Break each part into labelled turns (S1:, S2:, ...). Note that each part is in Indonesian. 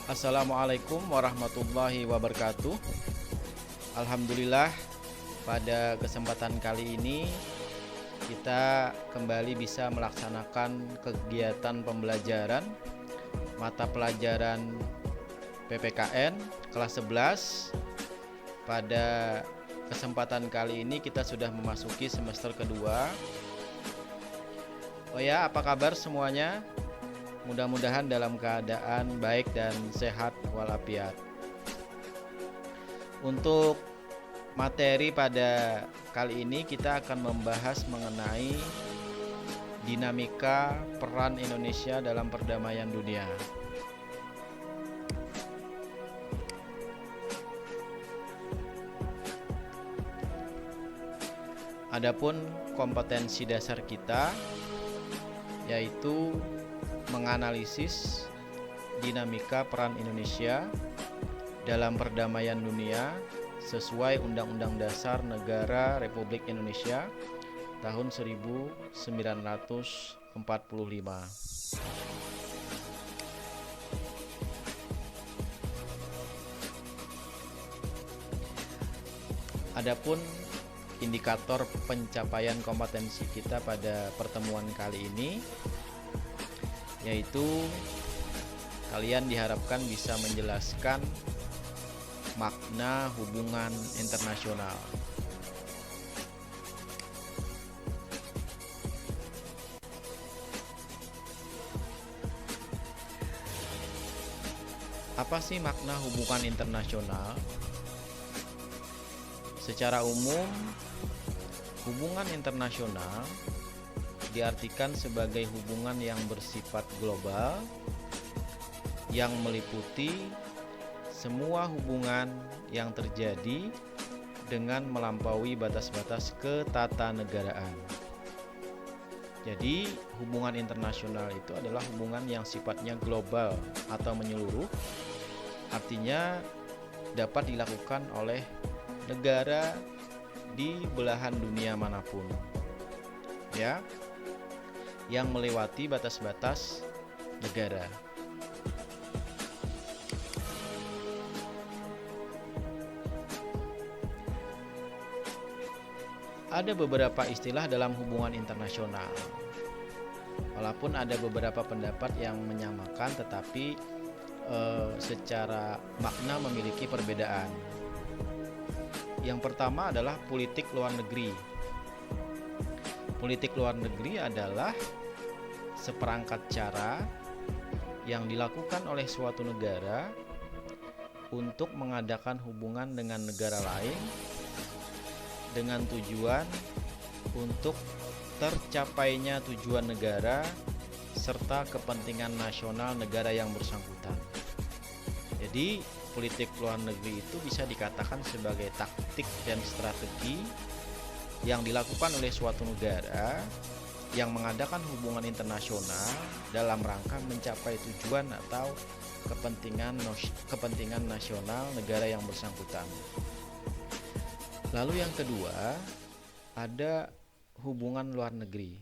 S1: Assalamualaikum warahmatullahi wabarakatuh. Alhamdulillah, pada kesempatan kali ini kita kembali bisa melaksanakan kegiatan pembelajaran mata pelajaran PPKN kelas 11. Pada kesempatan kali ini kita sudah memasuki semester kedua. Oh ya, apa kabar semuanya? Mudah-mudahan dalam keadaan baik dan sehat walafiat. Untuk materi pada kali ini kita akan membahas mengenai dinamika peran Indonesia dalam perdamaian dunia. Adapun kompetensi dasar kita yaitu menganalisis dinamika peran Indonesia dalam perdamaian dunia sesuai Undang-Undang Dasar Negara Republik Indonesia tahun 1945. Adapun indikator pencapaian kompetensi kita pada pertemuan kali ini yaitu kalian diharapkan bisa menjelaskan makna hubungan internasional. Apa sih makna hubungan internasional? Secara umum, hubungan internasional diartikan sebagai hubungan yang bersifat global yang meliputi semua hubungan yang terjadi dengan melampaui batas-batas ketatanegaraan. Jadi, hubungan internasional itu adalah hubungan yang sifatnya global atau menyeluruh, artinya dapat dilakukan oleh negara di belahan dunia manapun. Ya, yang melewati batas-batas negara. Ada beberapa istilah dalam hubungan internasional. Walaupun ada beberapa pendapat yang menyamakan, tetapi secara makna memiliki perbedaan. Yang pertama adalah politik luar negeri. Politik luar negeri adalah seperangkat cara yang dilakukan oleh suatu negara untuk mengadakan hubungan dengan negara lain dengan tujuan untuk tercapainya tujuan negara serta kepentingan nasional negara yang bersangkutan. Jadi, politik luar negeri itu bisa dikatakan sebagai taktik dan strategi yang dilakukan oleh suatu negara yang mengadakan hubungan internasional dalam rangka mencapai tujuan atau kepentingan nasional negara yang bersangkutan. Lalu yang kedua, ada hubungan luar negeri.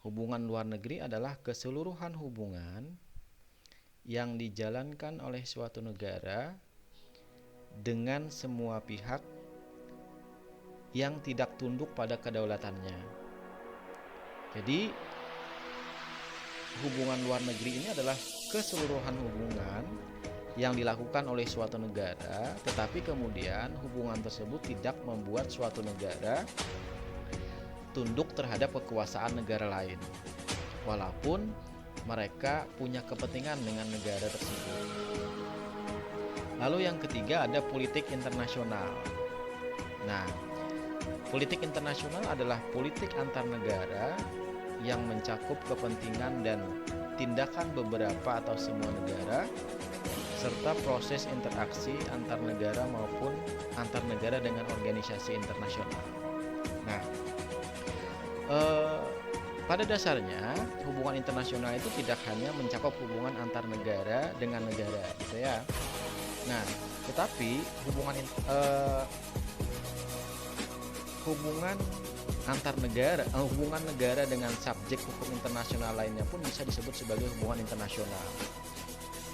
S1: Hubungan luar negeri adalah keseluruhan hubungan yang dijalankan oleh suatu negara dengan semua pihak yang tidak tunduk pada kedaulatannya. Jadi, hubungan luar negeri ini adalah keseluruhan hubungan yang dilakukan oleh suatu negara, tetapi kemudian hubungan tersebut tidak membuat suatu negara tunduk terhadap kekuasaan negara lain, walaupun mereka punya kepentingan dengan negara tersebut. Lalu yang ketiga ada politik internasional. Nah, politik internasional adalah politik antar negara yang mencakup kepentingan dan tindakan beberapa atau semua negara serta proses interaksi antar negara maupun antar negara dengan organisasi internasional. Nah, pada dasarnya hubungan internasional itu tidak hanya mencakup hubungan antar negara dengan negara, gitu ya. Nah, tetapi hubungan antar negara, hubungan negara dengan subjek hukum internasional lainnya pun bisa disebut sebagai hubungan internasional.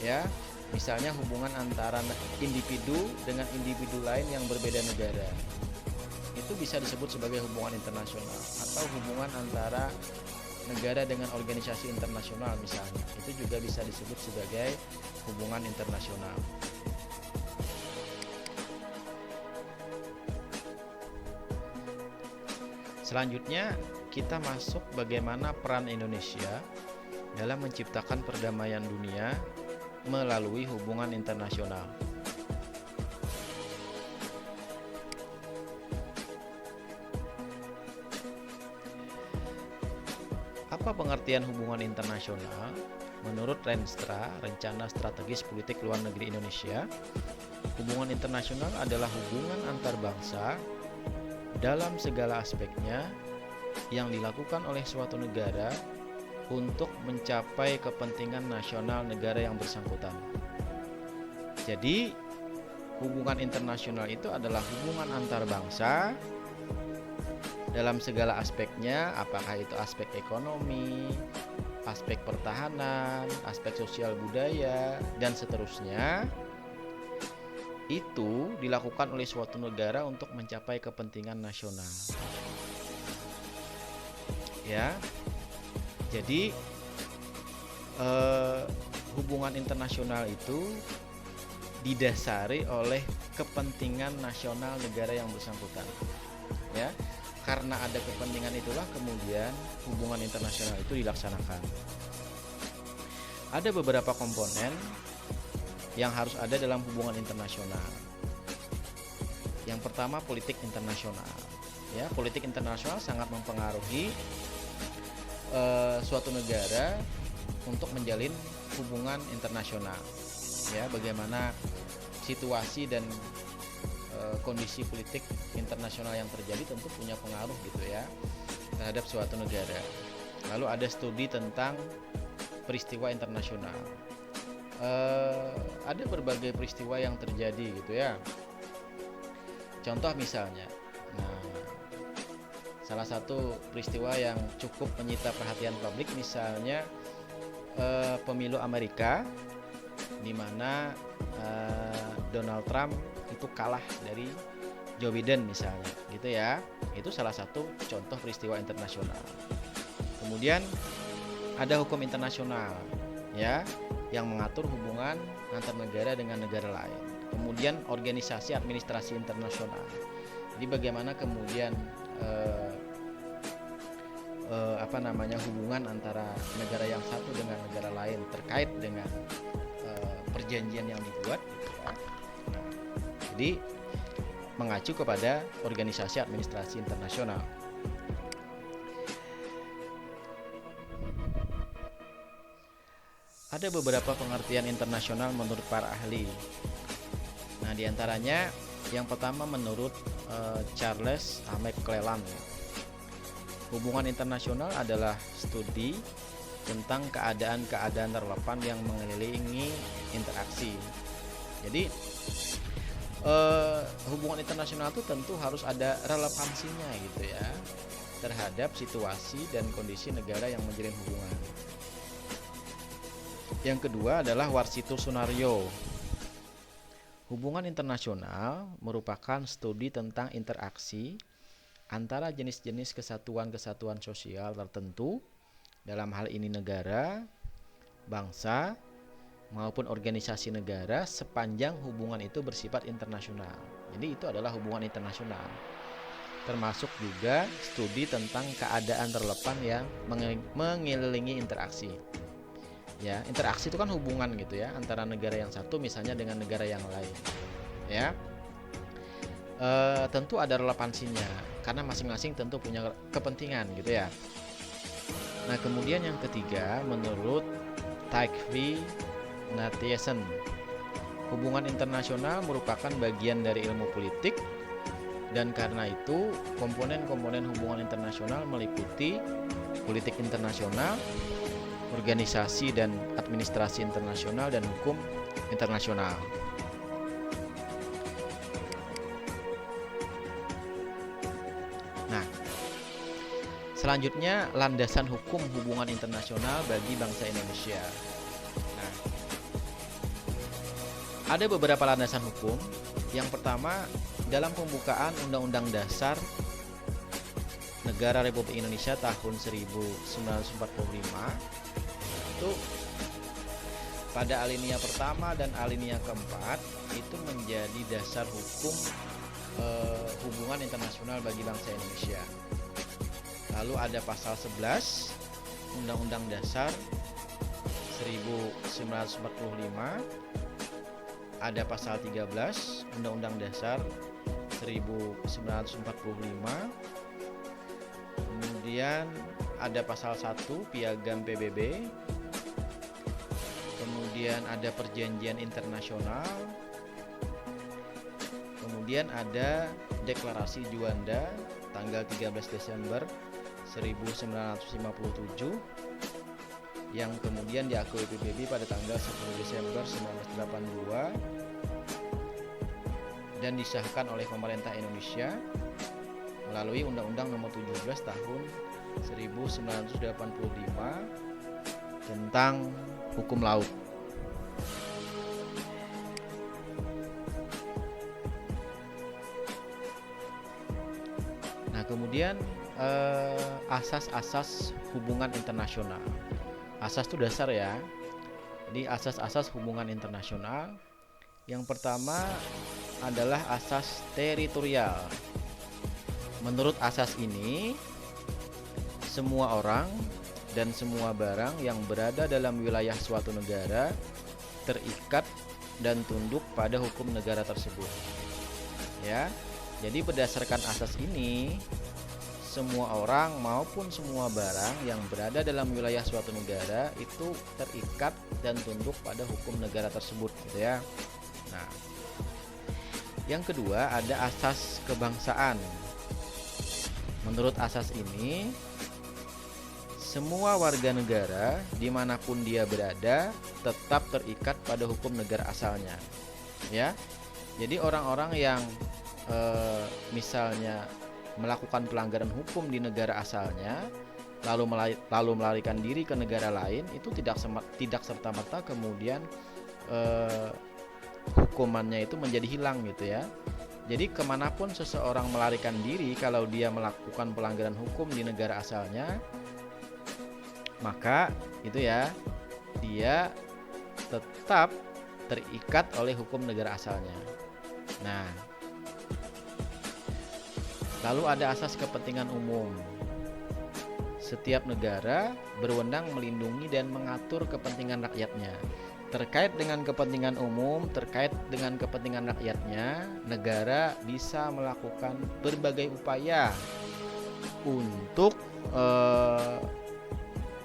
S1: Ya, misalnya hubungan antara individu dengan individu lain yang berbeda negara. Itu bisa disebut sebagai hubungan internasional, atau hubungan antara negara dengan organisasi internasional misalnya. Itu juga bisa disebut sebagai hubungan internasional. Selanjutnya kita masuk bagaimana peran Indonesia dalam menciptakan perdamaian dunia melalui hubungan internasional. Apa pengertian hubungan internasional? Menurut Renstra, Rencana Strategis Politik Luar Negeri Indonesia, hubungan internasional adalah hubungan antar bangsa dalam segala aspeknya yang dilakukan oleh suatu negara untuk mencapai kepentingan nasional negara yang bersangkutan. Jadi, hubungan internasional itu adalah hubungan antar bangsa dalam segala aspeknya, apakah itu aspek ekonomi, aspek pertahanan, aspek sosial budaya, dan seterusnya, itu dilakukan oleh suatu negara untuk mencapai kepentingan nasional. Ya, jadi hubungan internasional itu didasari oleh kepentingan nasional negara yang bersangkutan. Ya, karena ada kepentingan itulah kemudian hubungan internasional itu dilaksanakan. Ada beberapa komponen yang harus ada dalam hubungan internasional. Yang pertama, politik internasional. Ya, politik internasional sangat mempengaruhi suatu negara untuk menjalin hubungan internasional. Ya, bagaimana situasi dan kondisi politik internasional yang terjadi tentu punya pengaruh gitu ya terhadap suatu negara. Lalu ada studi tentang peristiwa internasional. Ada berbagai peristiwa yang terjadi gitu ya. Contoh misalnya, salah satu peristiwa yang cukup menyita perhatian publik misalnya pemilu Amerika, di mana Donald Trump itu kalah dari Joe Biden misalnya, gitu ya. Itu salah satu contoh peristiwa internasional. Kemudian ada hukum internasional, ya, yang mengatur hubungan antar negara dengan negara lain. Kemudian organisasi administrasi internasional. Jadi bagaimana kemudian hubungan antara negara yang satu dengan negara lain terkait dengan perjanjian yang dibuat, gitu ya. Nah, jadi mengacu kepada organisasi administrasi internasional. Ada beberapa pengertian internasional menurut para ahli. Nah, diantaranya yang pertama menurut Charles McClellan, hubungan internasional adalah studi tentang keadaan-keadaan relevan yang mengelilingi interaksi. Jadi hubungan internasional itu tentu harus ada relevansinya gitu ya terhadap situasi dan kondisi negara yang menjalin hubungan. Yang kedua adalah Warsitur Sunario. Hubungan internasional merupakan studi tentang interaksi antara jenis-jenis kesatuan-kesatuan sosial tertentu, dalam hal ini negara, bangsa, maupun organisasi negara sepanjang hubungan itu bersifat internasional. Jadi itu adalah hubungan internasional. Termasuk juga studi tentang keadaan relevan yang mengelilingi interaksi. Ya, interaksi itu kan hubungan gitu ya antara negara yang satu misalnya dengan negara yang lain. Ya, tentu ada relevansinya karena masing-masing tentu punya kepentingan gitu ya. Nah, kemudian yang ketiga menurut Tykvi Natieson, hubungan internasional merupakan bagian dari ilmu politik, dan karena itu komponen-komponen hubungan internasional meliputi politik internasional, organisasi dan administrasi internasional, dan hukum internasional. Nah, selanjutnya landasan hukum hubungan internasional bagi bangsa Indonesia. Nah, Ada beberapa landasan hukum. Yang pertama, dalam pembukaan Undang-Undang Dasar Negara Republik Indonesia tahun 1945 itu pada alinea pertama dan alinea keempat itu menjadi dasar hukum hubungan internasional bagi bangsa Indonesia. Lalu ada pasal 11 Undang-Undang Dasar 1945, ada pasal 13 Undang-Undang Dasar 1945, kemudian ada pasal 1 Piagam PBB, kemudian ada perjanjian internasional, kemudian ada Deklarasi Juanda tanggal 13 Desember 1957 yang kemudian diakui PBB pada tanggal 10 Desember 1982 dan disahkan oleh pemerintah Indonesia melalui Undang-Undang Nomor 17 Tahun 1985 tentang hukum laut. Nah, kemudian asas-asas hubungan internasional. Asas itu dasar ya. Jadi asas-asas hubungan internasional. Yang pertama adalah asas teritorial. Menurut asas ini, semua orang dan semua barang yang berada dalam wilayah suatu negara terikat dan tunduk pada hukum negara tersebut. Ya. Jadi berdasarkan asas ini, semua orang maupun semua barang yang berada dalam wilayah suatu negara itu terikat dan tunduk pada hukum negara tersebut, gitu ya. Nah, yang kedua ada asas kebangsaan. Menurut asas ini, semua warga negara dimanapun dia berada tetap terikat pada hukum negara asalnya, ya. Jadi orang-orang yang misalnya melakukan pelanggaran hukum di negara asalnya lalu melarikan diri ke negara lain itu tidak serta-merta kemudian hukumannya itu menjadi hilang, gitu ya. Jadi kemanapun seseorang melarikan diri kalau dia melakukan pelanggaran hukum di negara asalnya, maka itu ya dia tetap terikat oleh hukum negara asalnya. Nah, lalu ada asas kepentingan umum. Setiap negara berwenang melindungi dan mengatur kepentingan rakyatnya. Terkait dengan kepentingan umum, terkait dengan kepentingan rakyatnya, negara bisa melakukan berbagai upaya untuk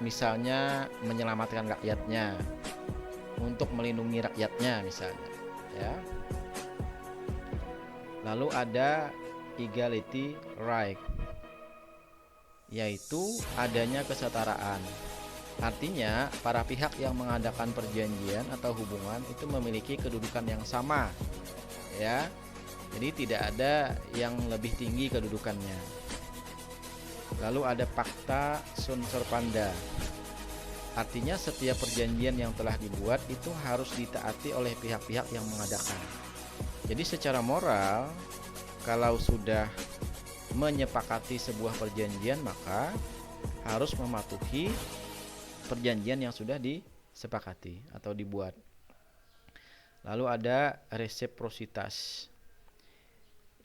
S1: misalnya menyelamatkan rakyatnya, untuk melindungi rakyatnya misalnya, ya. Lalu ada equality right, yaitu adanya kesetaraan. Artinya para pihak yang mengadakan perjanjian atau hubungan itu memiliki kedudukan yang sama, ya. Jadi tidak ada yang lebih tinggi kedudukannya. Lalu ada Pakta Sunt Serpanda. Artinya setiap perjanjian yang telah dibuat itu harus ditaati oleh pihak-pihak yang mengadakan. Jadi secara moral, kalau sudah menyepakati sebuah perjanjian maka harus mematuhi perjanjian yang sudah disepakati atau dibuat. Lalu ada resiprositas,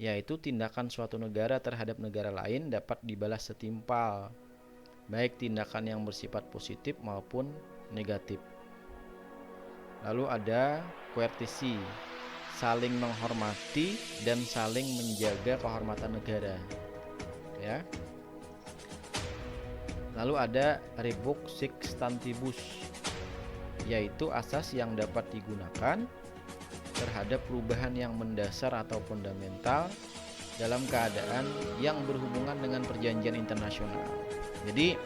S1: yaitu tindakan suatu negara terhadap negara lain dapat dibalas setimpal, baik tindakan yang bersifat positif maupun negatif. Lalu ada koertisi, saling menghormati dan saling menjaga kehormatan negara, ya. Lalu ada rebus sic stantibus, yaitu asas yang dapat digunakan terhadap perubahan yang mendasar atau fundamental dalam keadaan yang berhubungan dengan perjanjian internasional. Jadi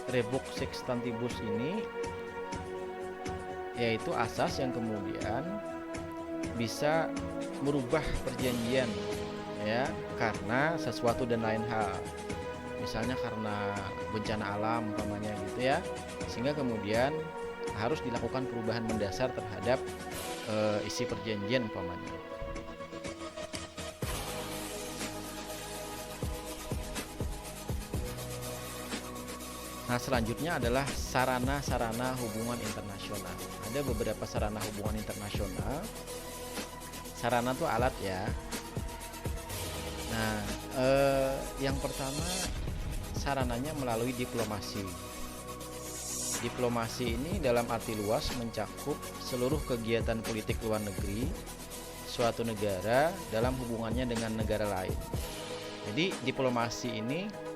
S1: rebus sic stantibus ini yaitu asas yang kemudian bisa merubah perjanjian, ya, karena sesuatu dan lain hal, misalnya karena bencana alam umpamanya, gitu ya, sehingga kemudian harus dilakukan perubahan mendasar terhadap isi perjanjian umpamanya. Nah, selanjutnya adalah sarana-sarana hubungan internasional. Ada beberapa sarana hubungan internasional. Sarana itu alat ya. Nah, yang pertama sarananya melalui diplomasi. Diplomasi ini dalam arti luas mencakup seluruh kegiatan politik luar negeri suatu negara dalam hubungannya dengan negara lain. Jadi diplomasi ini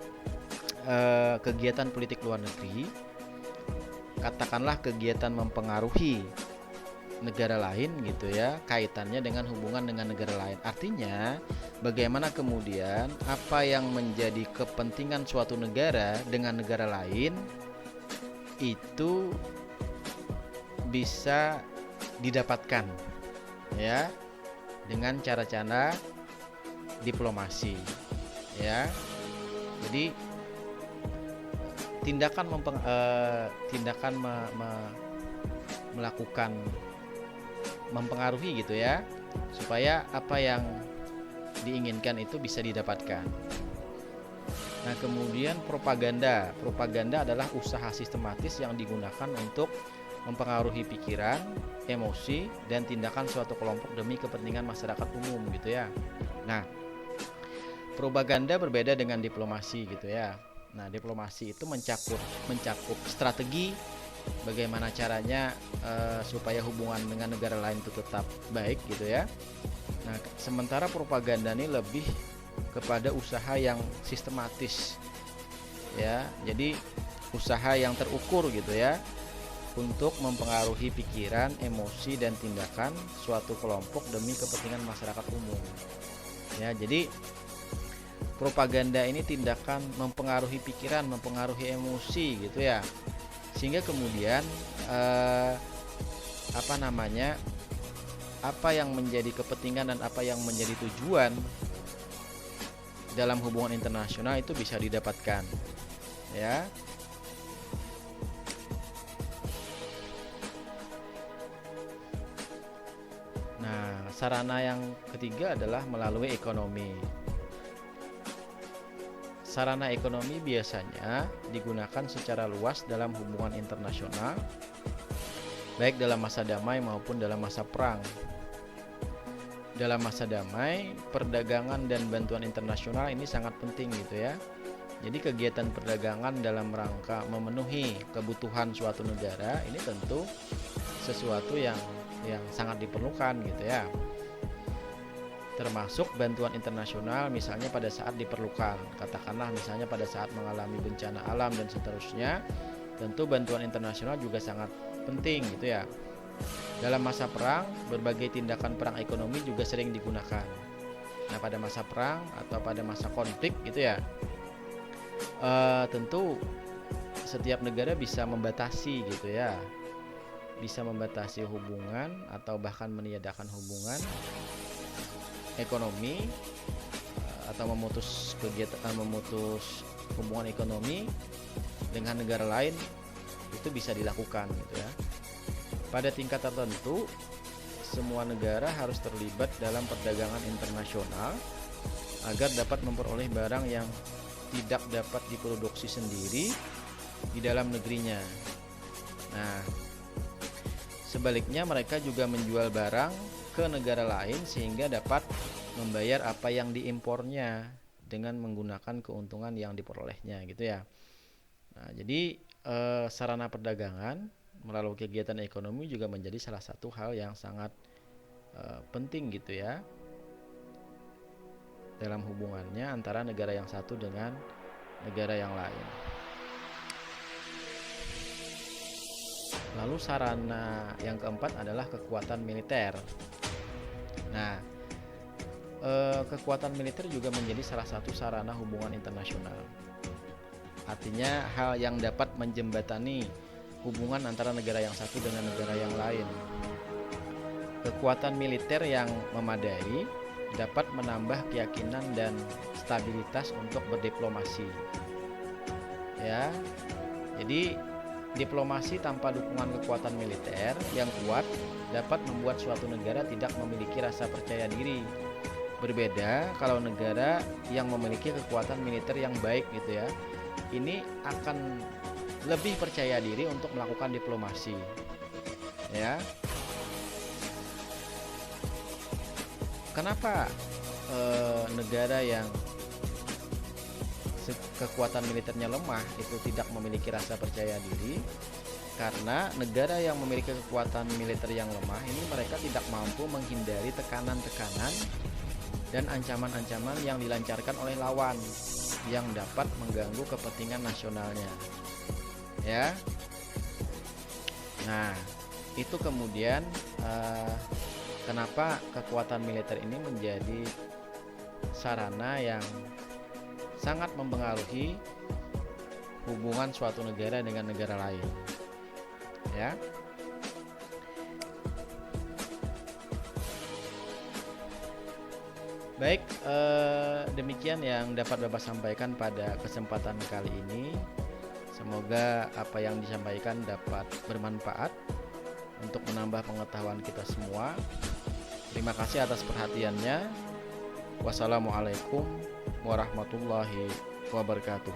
S1: kegiatan politik luar negeri, katakanlah kegiatan mempengaruhi negara lain gitu ya, kaitannya dengan hubungan dengan negara lain. Artinya bagaimana kemudian apa yang menjadi kepentingan suatu negara dengan negara lain itu bisa didapatkan ya dengan cara-cara diplomasi ya. Jadi tindakan melakukan mempengaruhi gitu ya, supaya apa yang diinginkan itu bisa didapatkan. Nah, kemudian propaganda adalah usaha sistematis yang digunakan untuk mempengaruhi pikiran, emosi, dan tindakan suatu kelompok demi kepentingan masyarakat umum gitu ya. Nah, propaganda berbeda dengan diplomasi gitu ya. Nah, diplomasi itu mencakup strategi bagaimana caranya supaya hubungan dengan negara lain itu tetap baik gitu ya. Nah, sementara propaganda ini lebih kepada usaha yang sistematis ya. Jadi usaha yang terukur gitu ya untuk mempengaruhi pikiran, emosi, dan tindakan suatu kelompok demi kepentingan masyarakat umum. Ya, jadi propaganda ini tindakan mempengaruhi pikiran, mempengaruhi emosi gitu ya. Sehingga kemudian apa yang menjadi kepentingan dan apa yang menjadi tujuan dalam hubungan internasional itu bisa didapatkan ya. Nah, sarana yang ketiga adalah melalui ekonomi. Sarana ekonomi biasanya digunakan secara luas dalam hubungan internasional, baik dalam masa damai maupun dalam masa perang. Dalam masa damai, perdagangan dan bantuan internasional ini sangat penting gitu ya. Jadi kegiatan perdagangan dalam rangka memenuhi kebutuhan suatu negara ini tentu sesuatu yang sangat diperlukan gitu ya. Termasuk bantuan internasional misalnya pada saat diperlukan, katakanlah misalnya pada saat mengalami bencana alam dan seterusnya, tentu bantuan internasional juga sangat penting gitu ya. Dalam masa perang, berbagai tindakan perang ekonomi juga sering digunakan. Nah, pada masa perang atau pada masa konflik gitu ya, tentu setiap negara bisa membatasi gitu ya, bisa membatasi hubungan atau bahkan meniadakan hubungan ekonomi atau memutus hubungan ekonomi dengan negara lain, itu bisa dilakukan gitu ya. Pada tingkat tertentu, semua negara harus terlibat dalam perdagangan internasional agar dapat memperoleh barang yang tidak dapat diproduksi sendiri di dalam negerinya. Nah, sebaliknya mereka juga menjual barang ke negara lain sehingga dapat membayar apa yang diimpornya dengan menggunakan keuntungan yang diperolehnya gitu ya. Nah, jadi sarana perdagangan melalui kegiatan ekonomi juga menjadi salah satu hal yang sangat penting gitu ya dalam hubungannya antara negara yang satu dengan negara yang lain. Lalu sarana yang keempat adalah kekuatan militer. Nah, kekuatan militer juga menjadi salah satu sarana hubungan internasional. Artinya hal yang dapat menjembatani hubungan antara negara yang satu dengan negara yang lain. Kekuatan militer yang memadai dapat menambah keyakinan dan stabilitas untuk berdiplomasi. Ya. Jadi Diplomasi tanpa dukungan kekuatan militer yang kuat dapat membuat suatu negara tidak memiliki rasa percaya diri. Berbeda kalau negara yang memiliki kekuatan militer yang baik gitu ya. Ini akan lebih percaya diri untuk melakukan diplomasi. Ya. Kenapa negara yang kekuatan militernya lemah itu tidak memiliki rasa percaya diri? Karena negara yang memiliki kekuatan militer yang lemah ini mereka tidak mampu menghindari tekanan-tekanan dan ancaman-ancaman yang dilancarkan oleh lawan yang dapat mengganggu kepentingan nasionalnya. Ya. Nah, itu kemudian kenapa kekuatan militer ini menjadi sarana yang sangat mempengaruhi hubungan suatu negara dengan negara lain. Ya. Baik, demikian yang dapat Bapak sampaikan pada kesempatan kali ini. Semoga apa yang disampaikan dapat bermanfaat untuk menambah pengetahuan kita semua. Terima kasih atas perhatiannya. Wassalamualaikum warahmatullahi wabarakatuh.